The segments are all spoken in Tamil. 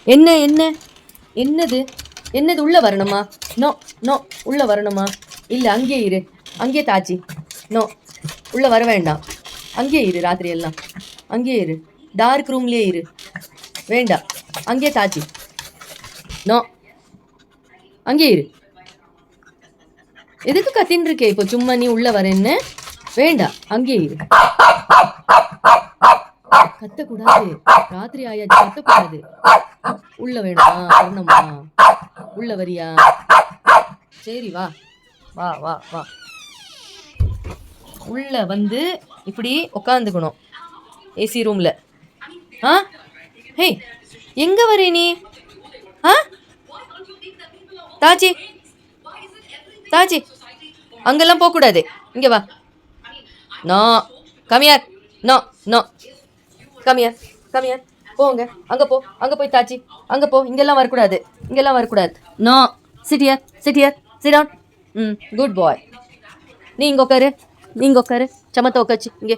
என்ன என்ன என்னது என்னது உள்ளே வரணுமா? நோ நோ உள்ளே வரணுமா? இல்லை அங்கேயே இரு, அங்கேயே தாச்சி. நோ உள்ளே வர வேண்டாம், அங்கேயே இரு, ராத்திரி எல்லாம் அங்கேயே இரு, டார்க் ரூம்லேயே இரு, வேண்டாம், அங்கேயே தாச்சி. நோ அங்கேயே இரு. எதுக்கு கத்தின்னு இருக்கே இப்போ? சும்மா நீ உள்ளே வரேன்னு? வேண்டாம், அங்கேயே இரு. கத்தக்கூடாது, ராத்திரி ஆயாச்சு, கத்தக்கூடாது. உள்ள வேணுமா? வரணுமா? உள்ள வரியா? சரி வா வா வா வா. உள்ள வந்து இப்படி உக்காந்துக்கணும் ஏசி ரூம்ல. ஆ ஹே, எங்க வரே நீ? ஆ தாச்சி தாச்சி, அங்கெல்லாம் போகக்கூடாது, இங்கே வா. No come here, no no come here come here. போங்க அங்கே போ, அங்கே போய் தாச்சி, அங்கே போ, இங்கெல்லாம் வரக்கூடாது, இங்கெல்லாம் வரக்கூடாது. No sit here sit here sit down. Good boy. நீ இங்கே உட்காரு, நீ இங்கே உட்காரு, சமத்தை உட்காச்சு இங்கே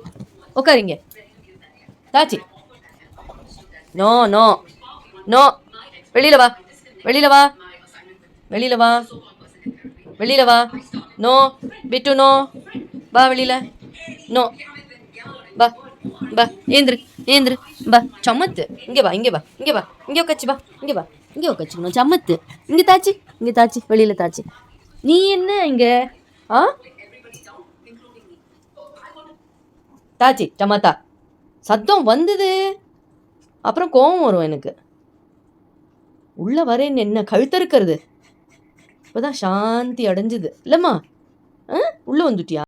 உட்காருங்க தாச்சி. நோ நோ நோ, வெளியில் வா, வெளியில் வா, வெளியில் வா, வெளியில் வா. நோ பிட்டு, நோ வா வெளியில். நோ பா பா, ஏந்திரு ஏந்திரு, பா சம்மத்து. இங்கே வா, இங்கே வா, இங்கே வா, இங்கே உட்காச்சு, வா இங்கே வா, இங்கே உட்காச்சுக்கணும் சம்மத்து. இங்கே தாச்சி, இங்கே தாச்சி, வெளியில் தாச்சி. நீ என்ன இங்கே? ஆ தாச்சி சமத்தா, சத்தம் வந்தது அப்புறம் கோவம் வரும் எனக்கு. உள்ளே வரேன்னு என்ன கழுத்தறுக்கிறது? இப்போதான் சாந்தி அடைஞ்சுது இல்லைம்மா? உள்ளே வந்துட்டியா?